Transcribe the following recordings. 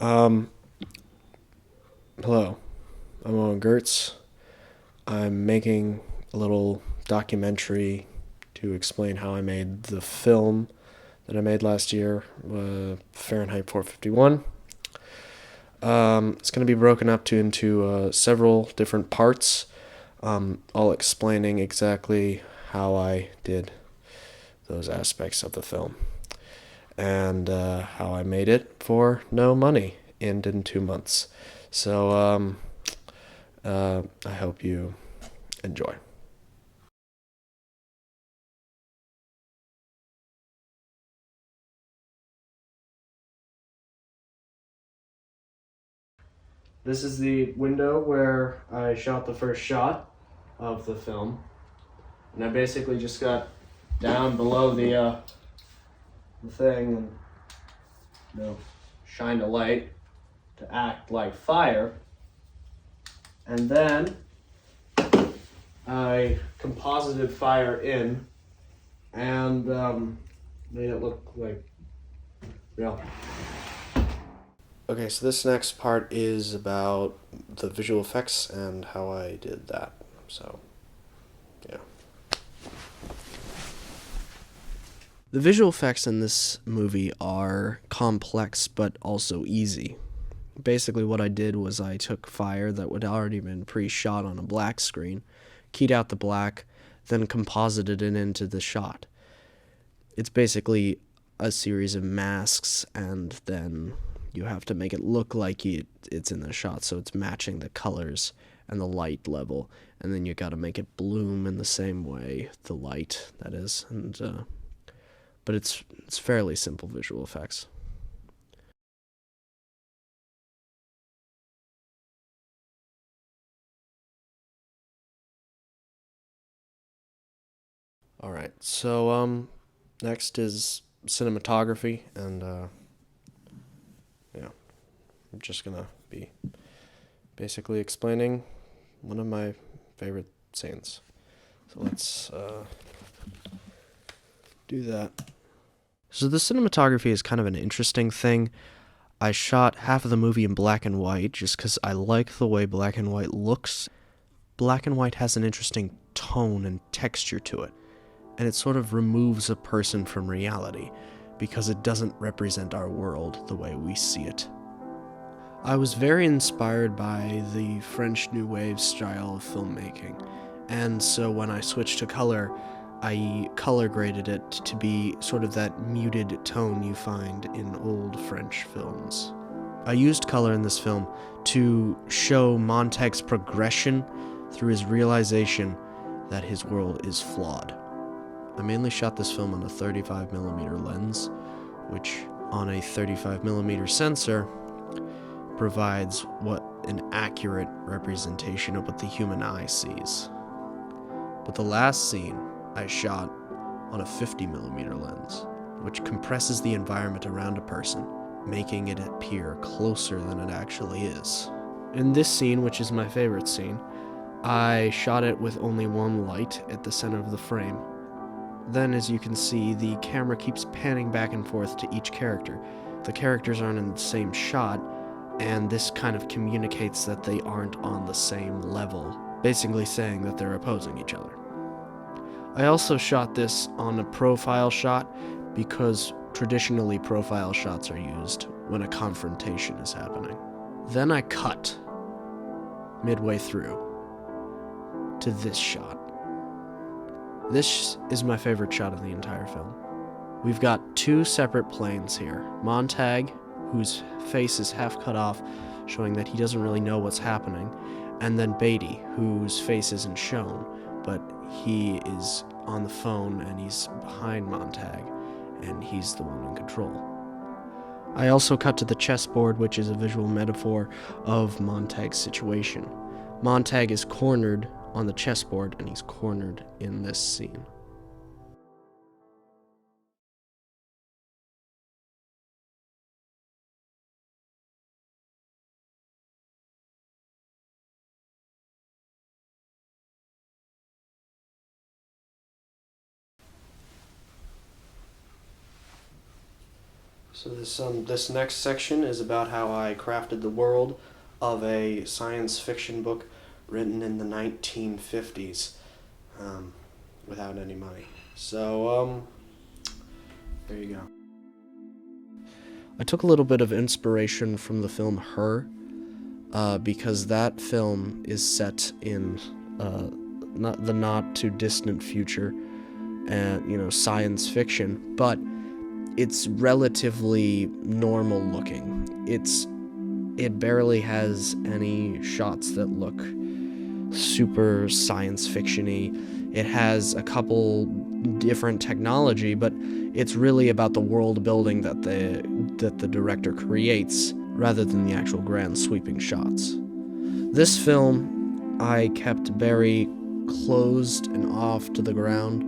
Um, Hello, I'm Owen Gertz. I'm making a little documentary to explain how I made the film that I made last year, Fahrenheit 451. It's going to be broken up into several different parts, all explaining exactly how I did those aspects of the film and how I made it for no money and in 2 months. So I hope you enjoy. This is the window where I shot the first shot of the film, and I basically just got down below the thing and shined a light to act like fire, and then I composited fire in and made it look like real. Okay, so this next part is about the visual effects and how I did that. So, yeah. The visual effects in this movie are complex but also easy. Basically, what I did was I took fire that would already been pre-shot on a black screen, keyed out the black, then composited it into the shot. It's basically a series of masks, and then you have to make it look like it's in the shot, so it's matching the colors and the light level, and then you got to make it bloom in the same way, the light that is, and but it's fairly simple visual effects. All right, so next is cinematography, and yeah, I'm just gonna be basically explaining one of my favorite scenes. So let's do that. So the cinematography is kind of an interesting thing. I shot half of the movie in black and white just because I like the way black and white looks. Black and white has an interesting tone and texture to it, and it sort of removes a person from reality because it doesn't represent our world the way we see it. I was very inspired by the French New Wave style of filmmaking, and so when I switched to color, I color graded it to be sort of that muted tone you find in old French films. I used color in this film to show Montag's progression through his realization that his world is flawed. I mainly shot this film on a 35mm lens, which on a 35mm sensor provides what an accurate representation of what the human eye sees. But the last scene I shot on a 50mm lens, which compresses the environment around a person, making it appear closer than it actually is. In this scene, which is my favorite scene, I shot it with only one light at the center of the frame. Then, as you can see, the camera keeps panning back and forth to each character. The characters aren't in the same shot, and this kind of communicates that they aren't on the same level, basically saying that they're opposing each other. I also shot this on a profile shot because traditionally profile shots are used when a confrontation is happening. Then I cut midway through to this shot. This is my favorite shot of the entire film. We've got two separate planes here. Montag, whose face is half cut off, showing that he doesn't really know what's happening, and then Beatty, whose face isn't shown, but he is on the phone and he's behind Montag, and he's the one in control. I also cut to the chessboard, which is a visual metaphor of Montag's situation. Montag is cornered on the chessboard, and he's cornered in this scene. So this next section is about how I crafted the world of a science fiction book written in the 1950s, without any money. So there you go. I took a little bit of inspiration from the film Her, because that film is set in not too distant future, and science fiction, but it's relatively normal looking. It barely has any shots that look super science fiction-y. It has a couple different technology, but it's really about the world building that the director creates rather than the actual grand sweeping shots. This film I kept very closed and off to the ground.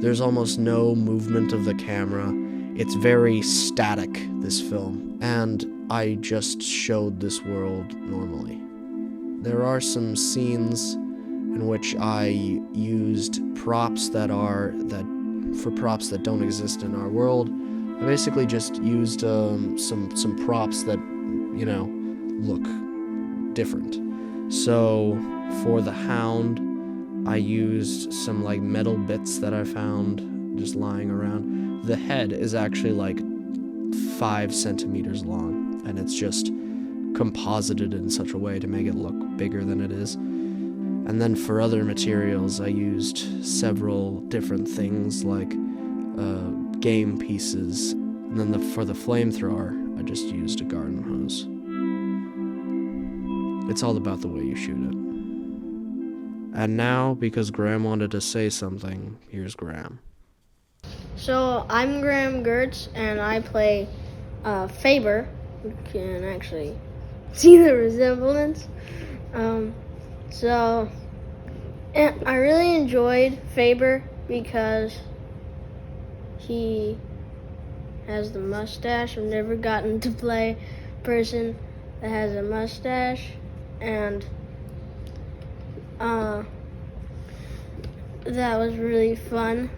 There's almost no movement of the camera. It's very static, this film, and I just showed this world normally. There are some scenes in which I used props that don't exist in our world. I basically just used some props that look different. So for the hound, I used some metal bits that I found just lying around. The head is actually 5 centimeters long, and it's just composited in such a way to make it look bigger than it is. And then for other materials, I used several different things like game pieces. And then for the flamethrower, I just used a garden hose. It's all about the way you shoot it. And now, because Graham wanted to say something, here's Graham. So I'm Graham Gertz, and I play Faber. You can actually see the resemblance. And I really enjoyed Faber because he has the mustache. I've never gotten to play a person that has a mustache, and that was really fun.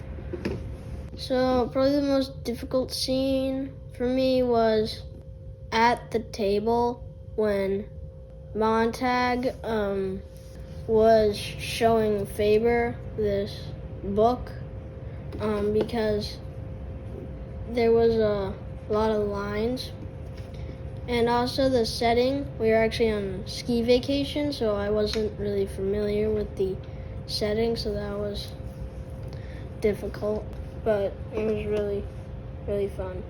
So probably the most difficult scene for me was at the table when Montag was showing Faber this book, because there was a lot of lines. And also the setting, we were actually on ski vacation, so I wasn't really familiar with the setting, so that was difficult, but it was really, really fun.